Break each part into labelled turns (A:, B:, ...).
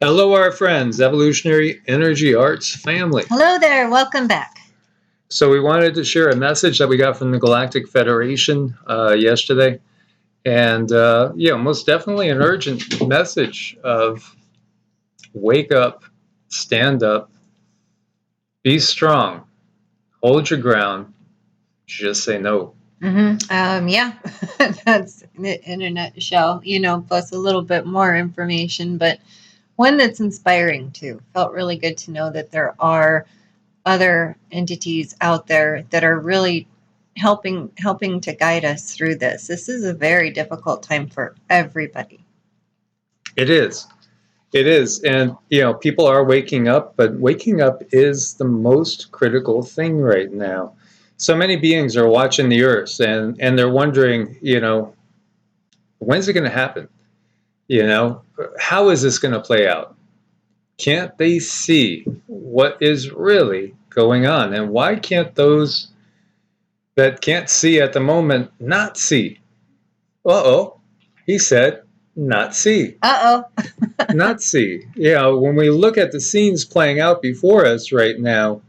A: Hello, our friends, Evolutionary Energy Arts family.
B: Hello there, welcome back.
A: So we wanted to share a message that we got from the Galactic Federation yesterday. And, most definitely an urgent message of wake up, stand up, be strong, hold your ground, just say no.
B: Yeah, that's in a nutshell, plus a little bit more information, but one that's inspiring too. Felt really good to know that there are other entities out there that are really helping to guide us through this. This is a very difficult time for everybody.
A: It is. It is. And, people are waking up, but waking up is the most critical thing right now. So many beings are watching the earth and they're wondering, when's it going to happen? How is this going to play out? Can't they see what is really going on? And why can't those that can't see at the moment not see? Uh-oh, he said, not see.
B: Uh-oh.
A: Not see. When we look at the scenes playing out before us right now,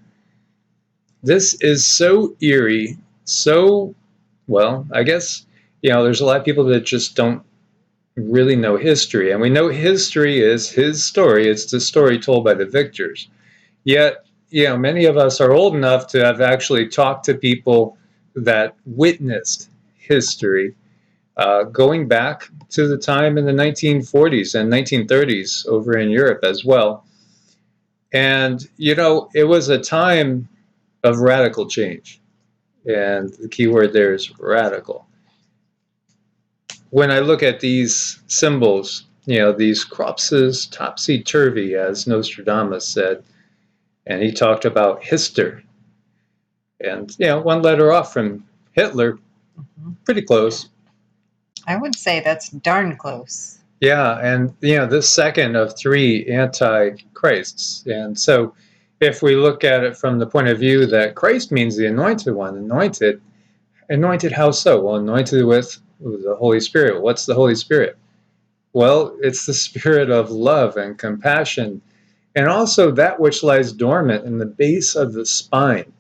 A: this is so eerie, I guess, there's a lot of people that just don't really know history. And we know history is his story. It's the story told by the victors. Yet, many of us are old enough to have actually talked to people that witnessed history, going back to the time in the 1940s and 1930s over in Europe as well. And, it was a time of radical change. And the key word there is radical. When I look at these symbols, these crosses topsy-turvy, as Nostradamus said, and he talked about Hister. And, one letter off from Hitler, pretty close.
B: I would say that's darn close.
A: Yeah, and, the second of three antichrists. And so if we look at it from the point of view that Christ means the anointed one, anointed how so? Well, anointed with the Holy Spirit. What's the Holy Spirit? Well, it's the spirit of love and compassion, and also that which lies dormant in the base of the spine,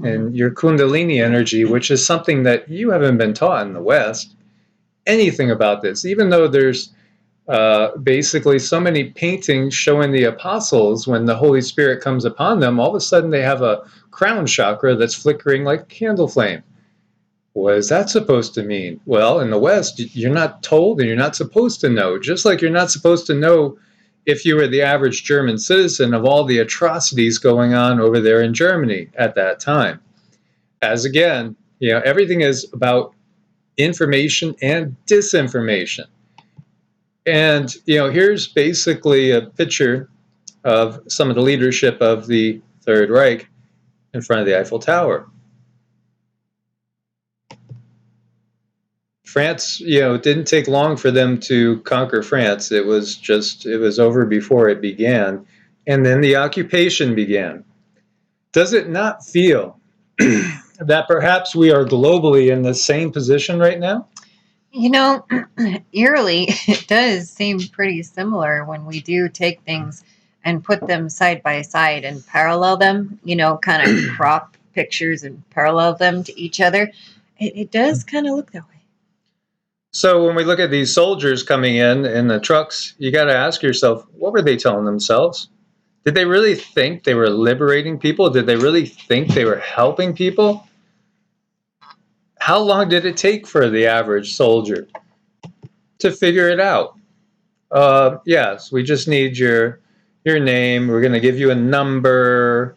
A: and your Kundalini energy, which is something that you haven't been taught in the West anything about this, even though there's basically so many paintings showing the apostles when the Holy Spirit comes upon them, all of a sudden they have a crown chakra that's flickering like a candle flame. What is that supposed to mean? Well, in the West, you're not told and you're not supposed to know. Just like you're not supposed to know if you were the average German citizen of all the atrocities going on over there in Germany at that time. As again, everything is about information and disinformation. And, here's basically a picture of some of the leadership of the Third Reich in front of the Eiffel Tower. France, it didn't take long for them to conquer France. It was over before it began. And then the occupation began. Does it not feel that perhaps we are globally in the same position right now?
B: Eerily, it does seem pretty similar when we do take things and put them side by side and parallel them, kind of crop pictures and parallel them to each other. It does kind of look that way.
A: So when we look at these soldiers coming in the trucks, you got to ask yourself, what were they telling themselves? Did they really think they were liberating people? Did they really think they were helping people? How long did it take for the average soldier to figure it out? Yes, we just need your name. We're going to give you a number,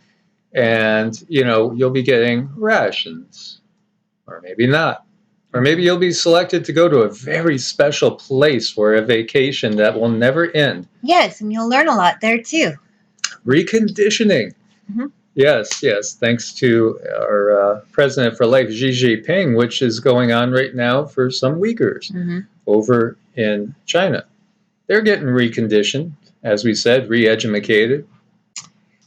A: and you'll be getting rations, or maybe not. Or maybe you'll be selected to go to a very special place for a vacation that will never end.
B: Yes, and you'll learn a lot there too.
A: Reconditioning. Yes. Thanks to our president for life, Xi Jinping, which is going on right now for some Uyghurs over in China. They're getting reconditioned, as we said, re-educated.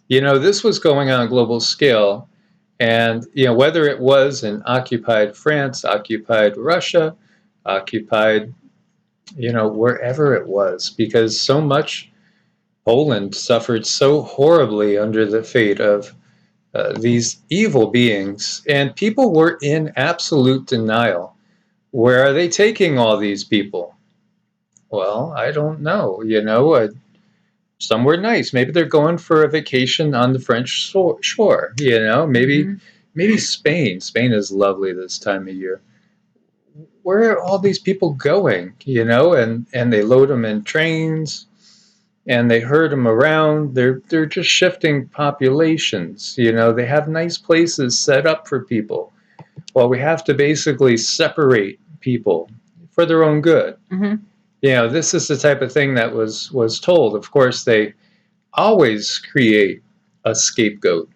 A: This was going on a global scale. And, whether it was in occupied France, occupied Russia, occupied, wherever it was, because so much Poland suffered so horribly under the fate of these evil beings, and people were in absolute denial. Where are they taking all these people? Well, I don't know. Somewhere nice. Maybe they're going for a vacation on the French shore. Maybe Spain. Spain is lovely this time of year. Where are all these people going? And they load them in trains, and they herd them around. They're just shifting populations. They have nice places set up for people. Well, we have to basically separate people for their own good. This is the type of thing that was told. Of course, they always create a scapegoat,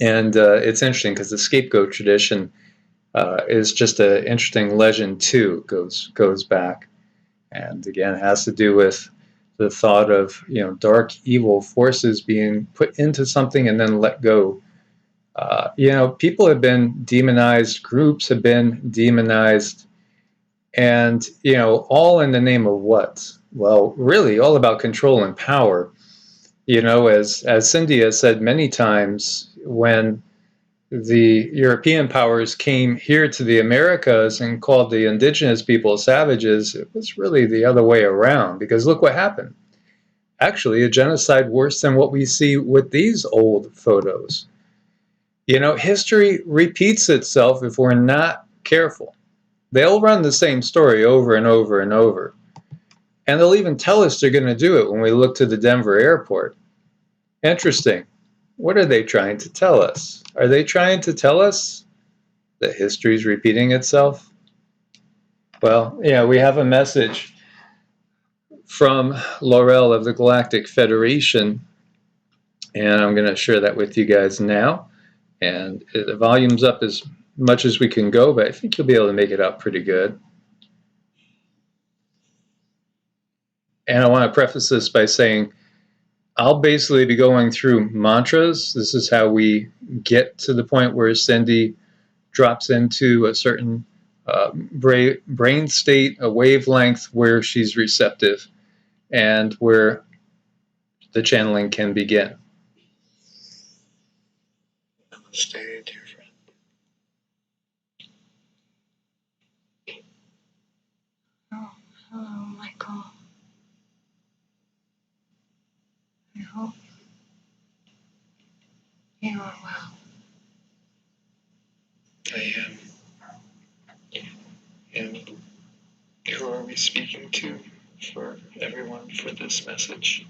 A: and it's interesting because the scapegoat tradition is just an interesting legend too. Goes back, and again has to do with the thought of dark evil forces being put into something and then let go. People have been demonized, groups have been demonized, and all in the name of what? Well, really, all about control and power. As Cindy has said many times, when the European powers came here to the Americas and called the indigenous people savages, it was really the other way around, because look what happened. Actually, a genocide worse than what we see with these old photos. History repeats itself if we're not careful. They'll run the same story over and over and over. And they'll even tell us they're going to do it when we look to the Denver airport. Interesting. What are they trying to tell us? Are they trying to tell us that history is repeating itself? Well, we have a message from Laurel of the Galactic Federation, and I'm going to share that with you guys now. And the volume's up as much as we can go, but I think you'll be able to make it out pretty good. And I want to preface this by saying I'll basically be going through mantras. This is how we get to the point where Cindy drops into a certain brain state, a wavelength where she's receptive and where the channeling can begin.
C: Namaste, dear friend.
D: Oh, hello, Michael. I hope you are well.
C: I am. And who are we speaking to for everyone for this message?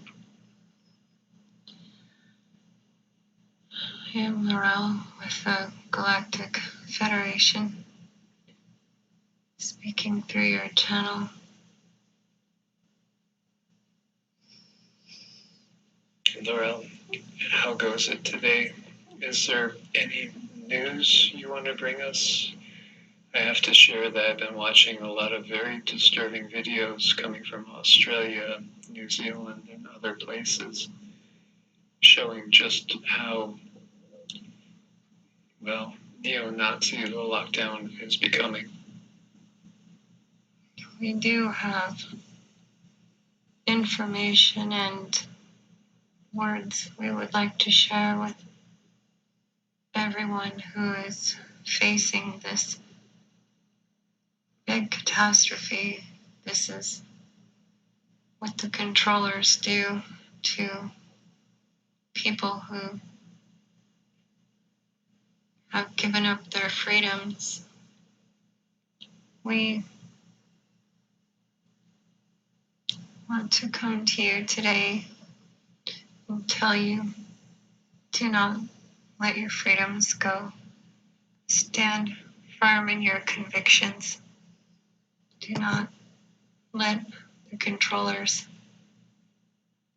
D: I am Laurel with the Galactic Federation, speaking through your channel.
C: Laurel, how goes it today? Is there any news you want to bring us? I have to share that I've been watching a lot of very disturbing videos coming from Australia, New Zealand, and other places, showing just how, well, neo-Nazi the lockdown is becoming.
D: We do have information and words we would like to share with everyone who is facing this big catastrophe. This is what the controllers do to people who have given up their freedoms. We want to come to you today and tell you, do not let your freedoms go. Stand firm in your convictions. Do not let the controllers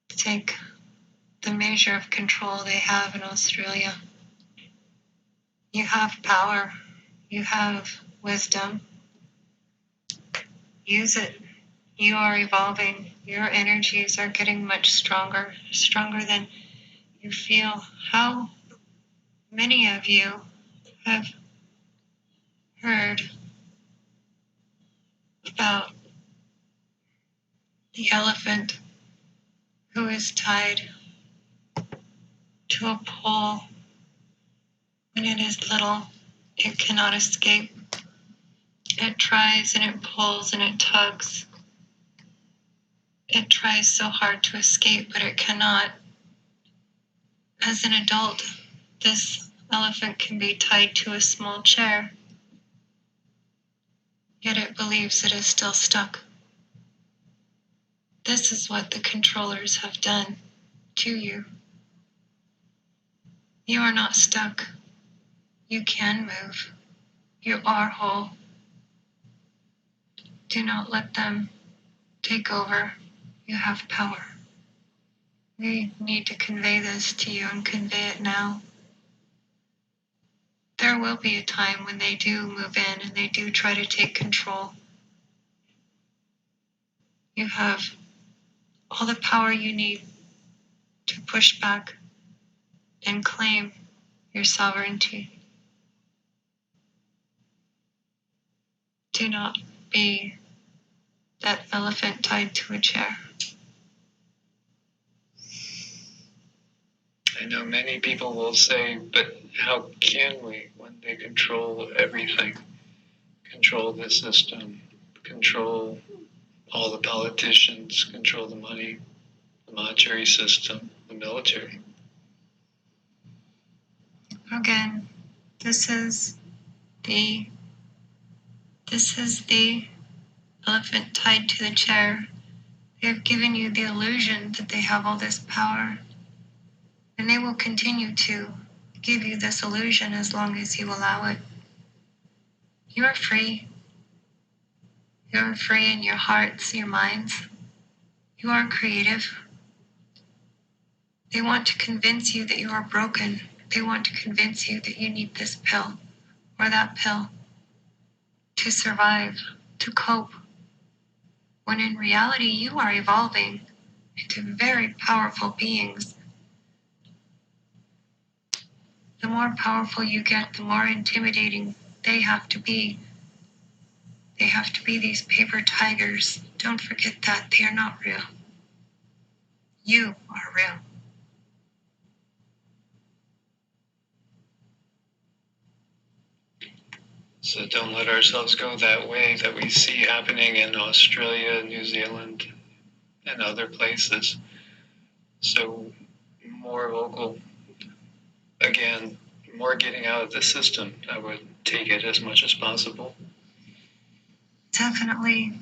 D: take the measure of control they have in Australia. You have power. You have wisdom. Use it. You are evolving. Your energies are getting much stronger, stronger than you feel. How many of you have heard about the elephant who is tied to a pole. When it is little, it cannot escape. It tries and it pulls and it tugs. It tries so hard to escape, but it cannot. As an adult, this elephant can be tied to a small chair, yet it believes it is still stuck. This is what the controllers have done to you. You are not stuck. You can move. You are whole. Do not let them take over. You have power. We need to convey this to you and convey it now. There will be a time when they do move in and they do try to take control. You have all the power you need to push back and claim your sovereignty. Do not be that elephant tied to a chair.
C: I know many people will say, but how can we when they control everything? Control the system, control all the politicians, control the money, the monetary system, the military.
D: Again, this is the elephant tied to the chair. They have given you the illusion that they have all this power, and they will continue to give you this illusion as long as you allow it. You are free. You are free in your hearts, your minds. You are creative. They want to convince you that you are broken. They want to convince you that you need this pill or that pill to survive, to cope, when in reality you are evolving into very powerful beings. The more powerful you get, the more intimidating they have to be. They have to be these paper tigers. Don't forget that. They are not real. You are real.
C: So don't let ourselves go that way that we see happening in Australia, New Zealand, and other places. So more vocal. Again, more getting out of the system. I would take it as much as possible.
D: Definitely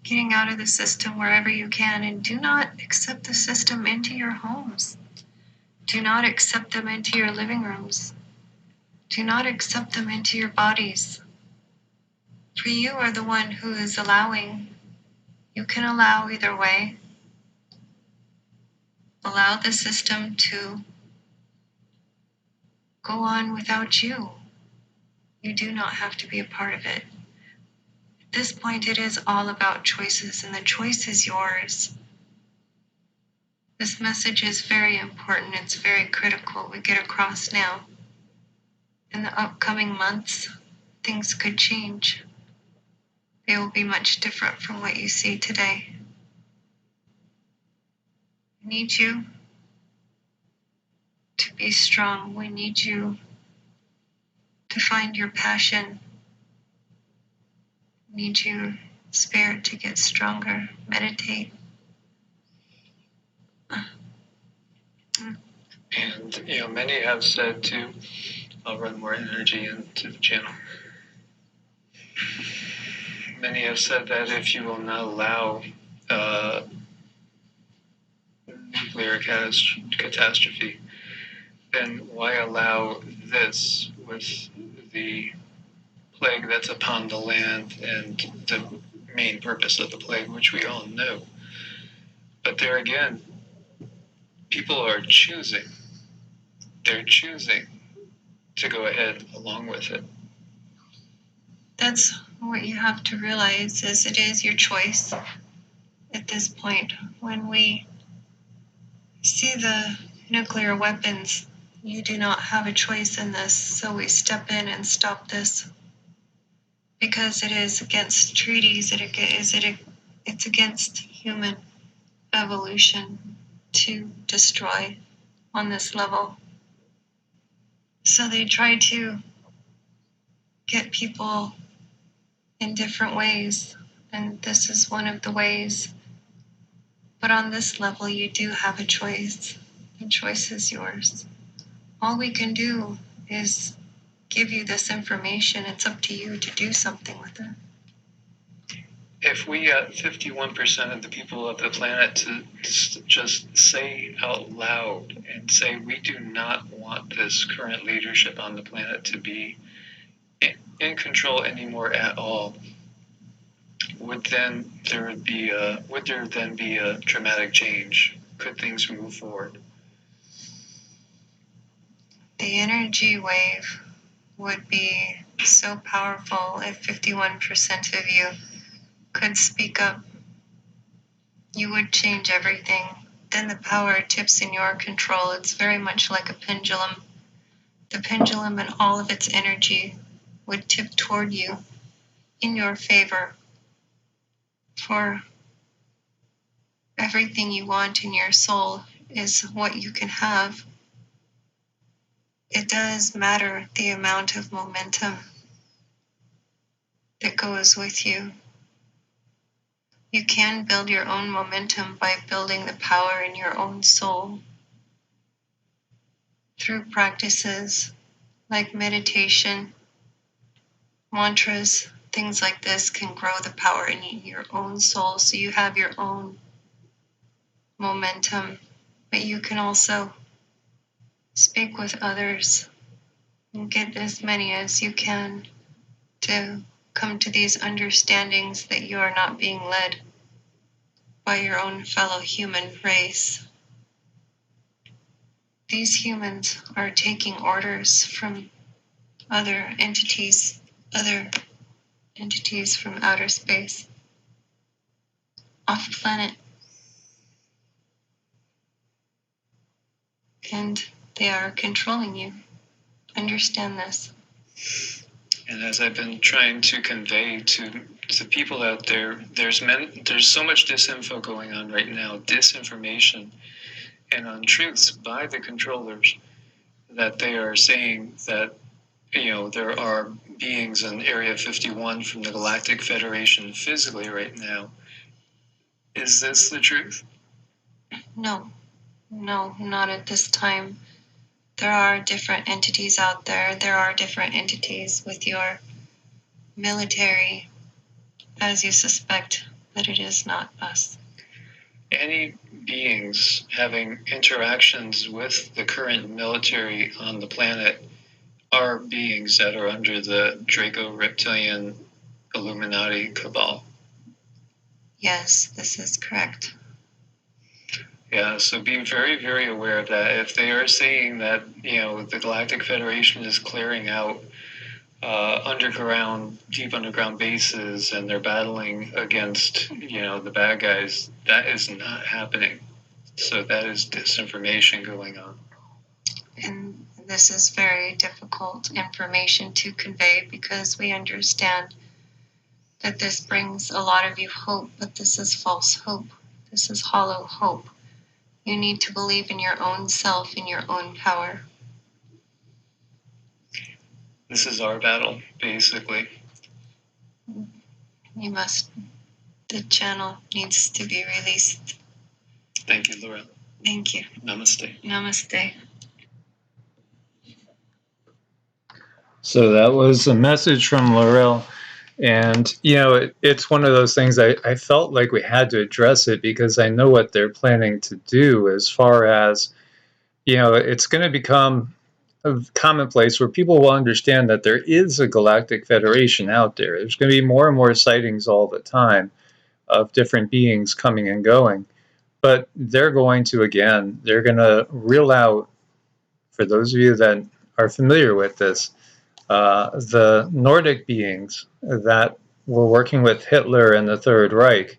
D: getting out of the system wherever you can, and do not accept the system into your homes. Do not accept them into your living rooms. Do not accept them into your bodies. For you are the one who is allowing. You can allow either way. Allow the system to go on without you. You do not have to be a part of it. At this point, it is all about choices, and the choice is yours. This message is very important. It's very critical. We get across now. In the upcoming months, things could change. They will be much different from what you see today. We need you to be strong. We need you to find your passion. We need your spirit to get stronger. Meditate.
C: And, many have said too, I'll run more energy into the channel. Many have said that if you will not allow nuclear catastrophe, then why allow this with the plague that's upon the land and the main purpose of the plague, which we all know. But there again, people are choosing. They're choosing to go ahead along with it.
D: That's what you have to realize, is it is your choice at this point. When we see the nuclear weapons, you do not have a choice in this, so we step in and stop this. Because it is against treaties, it's against human evolution. to destroy on this level. So they try to get people in different ways, and this is one of the ways. But on this level, you do have a choice. The choice is yours. All we can do is give you this information. It's up to you to do something with it.
C: If we got 51% of the people of the planet to just say out loud and say, we do not want this current leadership on the planet to be in control anymore at all, would there then be a dramatic change? Could things move forward?
D: The energy wave would be so powerful if 51% of you could speak up. You would change everything. Then the power tips in your control. It's very much like a pendulum. The pendulum and all of its energy would tip toward you in your favor for everything you want in your soul is what you can have. It does matter the amount of momentum that goes with you. You can build your own momentum by building the power in your own soul through practices like meditation, mantras, things like this can grow the power in your own soul so you have your own momentum. But you can also speak with others and get as many as you can to come to these understandings that you are not being led by your own fellow human race. These humans are taking orders from other entities from outer space, off planet. And they are controlling you. Understand this.
C: And as I've been trying to convey to people out there, there's so much disinfo going on right now, disinformation and untruths by the controllers, that they are saying that, there are beings in Area 51 from the Galactic Federation physically right now. Is this the truth?
D: No, not at this time. There are different entities out there. There are different entities with your military, as you suspect, but it is not us.
C: Any beings having interactions with the current military on the planet are beings that are under the Draco-Reptilian Illuminati cabal.
D: Yes, this is correct.
C: Yeah, so be very, very aware of that. If they are saying that, the Galactic Federation is clearing out deep underground bases and they're battling against, the bad guys, that is not happening. So that is disinformation going on.
D: And this is very difficult information to convey because we understand that this brings a lot of you hope, but this is false hope. This is hollow hope. You need to believe in your own self, in your own power.
C: This is our battle, basically.
D: You must. The channel needs to be released.
C: Thank you, Laura.
D: Thank you.
C: Namaste.
D: Namaste.
A: So that was a message from Laurel. And, it's one of those things I felt like we had to address it because I know what they're planning to do as far as, it's going to become a commonplace where people will understand that there is a Galactic Federation out there. There's going to be more and more sightings all the time of different beings coming and going. But they're going to reel out, for those of you that are familiar with this, the Nordic beings that were working with Hitler and the Third Reich,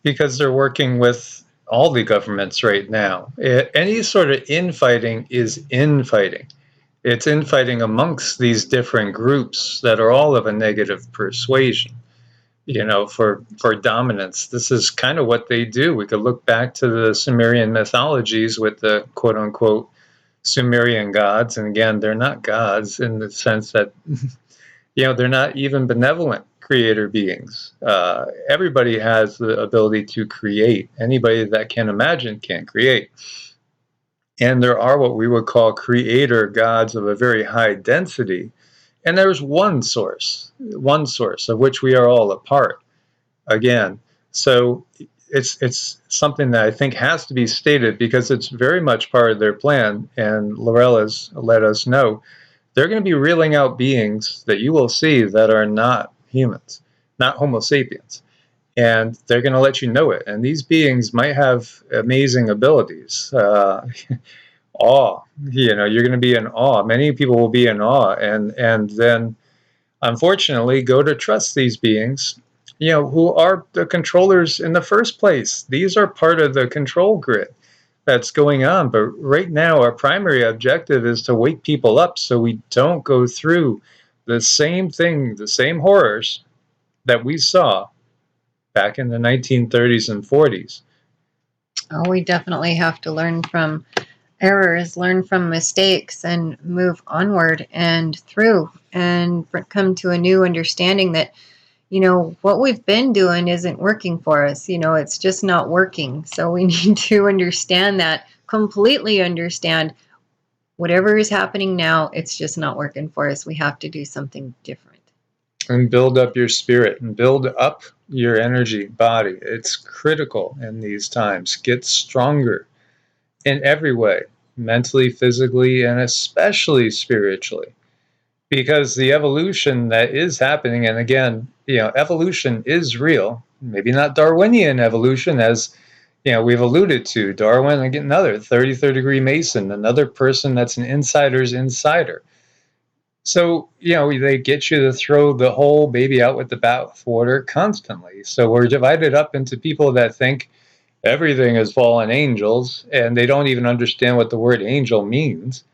A: because they're working with all the governments right now. Any sort of infighting is infighting. It's infighting amongst these different groups that are all of a negative persuasion. for dominance. This is kind of what they do. We could look back to the Sumerian mythologies with the quote unquote Sumerian gods. And again, they're not gods in the sense that, they're not even benevolent creator beings. Everybody has the ability to create. Anybody that can imagine can create. And there are what we would call creator gods of a very high density. And there's one source of which we are all a part. Again, so it's something that I think has to be stated because it's very much part of their plan. And Lorella's let us know they're going to be reeling out beings that you will see that are not humans, not Homo sapiens. And they're going to let you know it. And these beings might have amazing abilities. Awe, you're going to be in awe. Many people will be in awe. And then, unfortunately, go to trust these beings, who are the controllers in the first place. These are part of the control grid that's going on. But right now, our primary objective is to wake people up so we don't go through the same thing, the same horrors that we saw back in the 1930s and 40s.
B: Oh, we definitely have to learn from errors, learn from mistakes, and move onward and through and come to a new understanding that, what we've been doing isn't working for us. It's just not working. So we need to understand that, completely understand whatever is happening now, it's just not working for us. We have to do something different.
A: And build up your spirit and build up your energy body. It's critical in these times. Get stronger in every way, mentally, physically, and especially spiritually. Because the evolution that is happening, and again, evolution is real. Maybe not Darwinian evolution, as we've alluded to. Darwin, again, another 33rd degree Mason, another person that's an insider's insider. So, they get you to throw the whole baby out with the bathwater constantly. So we're divided up into people that think everything is fallen angels, and they don't even understand what the word angel means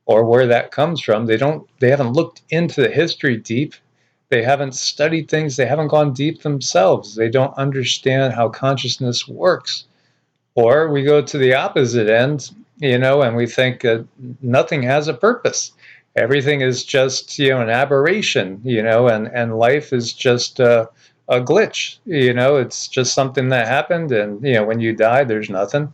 A: or where that comes from. They haven't looked into the history deep. They haven't studied things. They haven't gone deep themselves. They don't understand how consciousness works. Or we go to the opposite end, and we think nothing has a purpose. Everything is just, an aberration, and life is just a glitch. It's just something that happened, and when you die, there's nothing.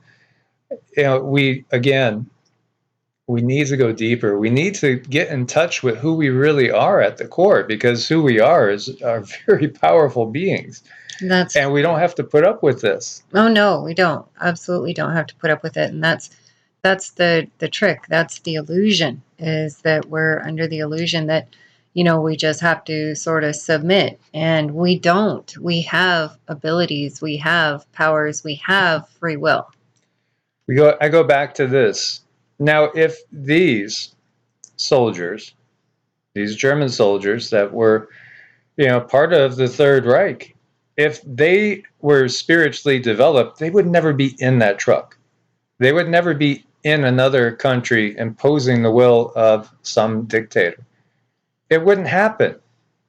A: We need to go deeper. We need to get in touch with who we really are at the core, because who we are are very powerful beings. And we don't have to put up with this.
B: Oh no, we don't. Absolutely don't have to put up with it. And that's the trick. That's the illusion, is that we're under the illusion that, we just have to sort of submit. And we don't. We have abilities, we have powers, we have free will.
A: I go back to this. Now, if these soldiers, these German soldiers that were, part of the Third Reich, if they were spiritually developed, they would never be in that truck. They would never be in another country imposing the will of some dictator. It wouldn't happen.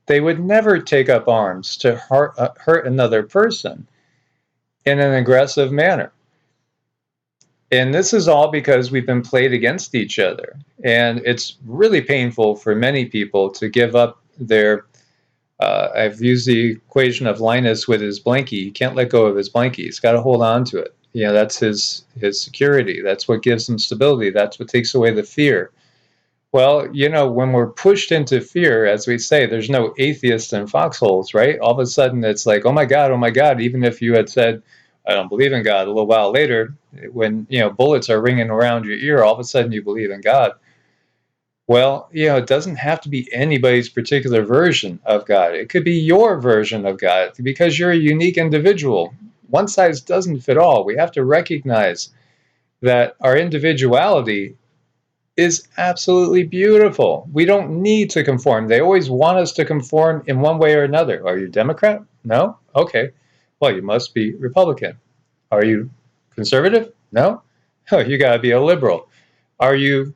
A: They would never take up arms to hurt another person in an aggressive manner. And this is all because we've been played against each other. And it's really painful for many people to give up their, I've used the equation of Linus with his blankie. He can't let go of his blankie. He's got to hold on to it. That's his security. That's what gives him stability. That's what takes away the fear. Well, when we're pushed into fear, as we say, there's no atheists in foxholes, right? All of a sudden it's like, oh my God, even if you had said, I don't believe in God, a little while later, when, bullets are ringing around your ear, all of a sudden you believe in God. Well, it doesn't have to be anybody's particular version of God. It could be your version of God, because you're a unique individual. One size doesn't fit all. We have to recognize that our individuality is absolutely beautiful. We don't need to conform. They always want us to conform in one way or another. Are you Democrat? No? Okay. Well, you must be Republican. Are you conservative? No? Oh, you got to be a liberal. Are you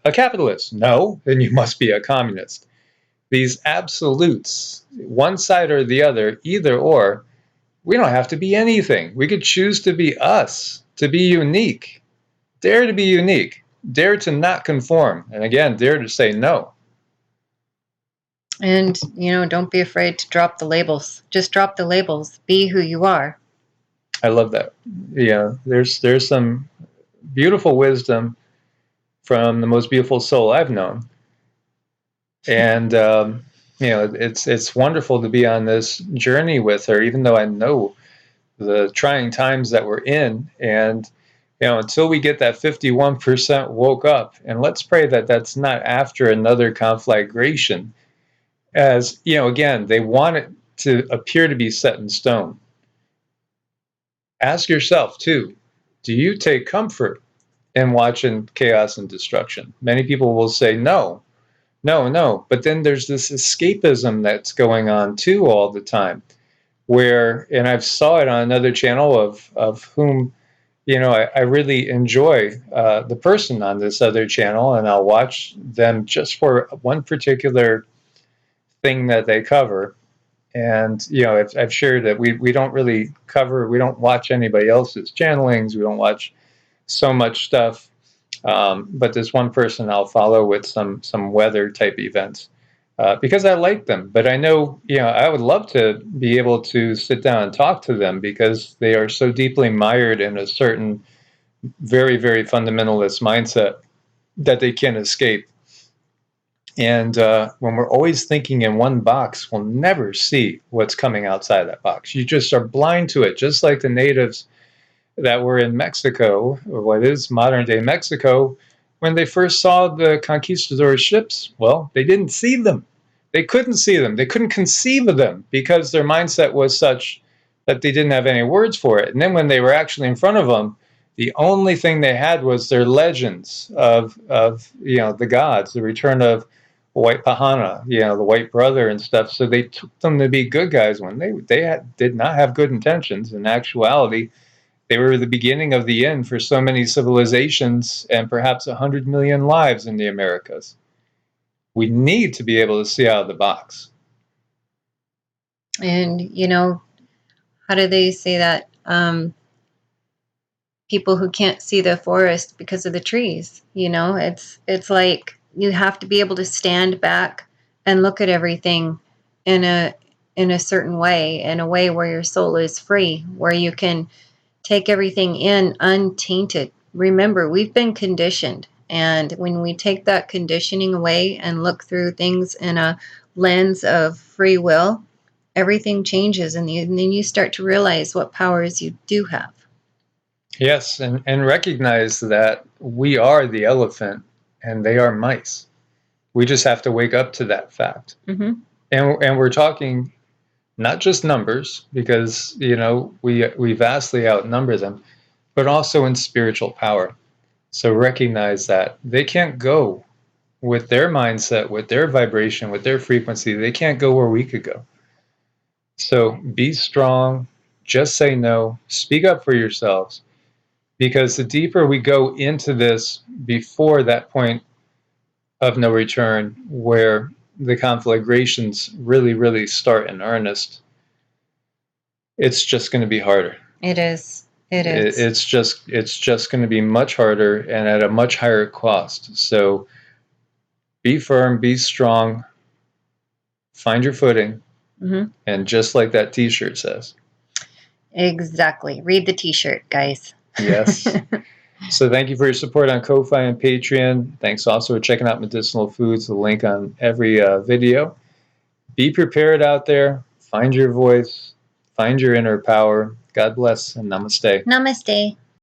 A: a capitalist? No? Then you must be a communist. these absolutes, one side or the other, either or. We don't have to be anything. We could choose to be us, to be unique. Dare to be unique. Dare to not conform. And again, dare to say no.
B: And, don't be afraid to drop the labels. Just drop the labels. Be who you are.
A: I love that. Yeah, there's some beautiful wisdom from the most beautiful soul I've known. And, it's wonderful to be on this journey with her, even though I know the trying times that we're in. And, until we get that 51% woke up, and let's pray that that's not after another conflagration, as, again, they want it to appear to be set in stone. Ask yourself, too, do you take comfort in watching chaos and destruction? Many people will say no, no, no. But then there's this escapism that's going on, too, all the time, where, and I've saw it on another channel of whom, I really enjoy the person on this other channel, and I'll watch them just for one particular thing that they cover. And, I've shared that we don't really cover, we don't watch anybody else's channelings, we don't watch so much stuff. But this one person I'll follow with some weather type events because I like them. But I know, I would love to be able to sit down and talk to them because they are so deeply mired in a certain very, very fundamentalist mindset that they can't escape. And when we're always thinking in one box, we'll never see what's coming outside that box. You just are blind to it, just like the natives that were in Mexico, or what is modern day Mexico, when they first saw the conquistador ships. Well, they didn't see them. They couldn't see them. They couldn't conceive of them because their mindset was such that they didn't have any words for it. And then when they were actually in front of them, the only thing they had was their legends of the gods, the return of White Pahana, the white brother and stuff. So they took them to be good guys when they did not have good intentions. In actuality, they were the beginning of the end for so many civilizations and perhaps 100 million lives in the Americas. We need to be able to see out of the box.
B: And, how do they say that? People who can't see the forest because of the trees, it's like you have to be able to stand back and look at everything in a certain way, in a way where your soul is free, where you can take everything in untainted. Remember, we've been conditioned. And when we take that conditioning away and look through things in a lens of free will, everything changes. And then you start to realize what powers you do have.
A: Yes, and recognize that we are the elephant and they are mice. We just have to wake up to that fact.
B: Mm-hmm.
A: And we're talking not just numbers, because, we vastly outnumber them, but also in spiritual power. So recognize that they can't go with their mindset, with their vibration, with their frequency. They can't go where we could go. So be strong, just say no, speak up for yourselves, because the deeper we go into this before that point of no return, where the conflagrations really, really start in earnest, it's just going to be harder.
B: It is. It is.
A: It's just going to be much harder and at a much higher cost. So be firm, be strong, find your footing,
B: Mm-hmm.
A: and just like that T-shirt says.
B: Exactly. Read the T-shirt, guys.
A: Yes. So thank you for your support on Ko-Fi and Patreon. Thanks also for checking out Medicinal Foods, the link on every video. Be prepared out there. Find your voice. Find your inner power. God bless and namaste.
B: Namaste.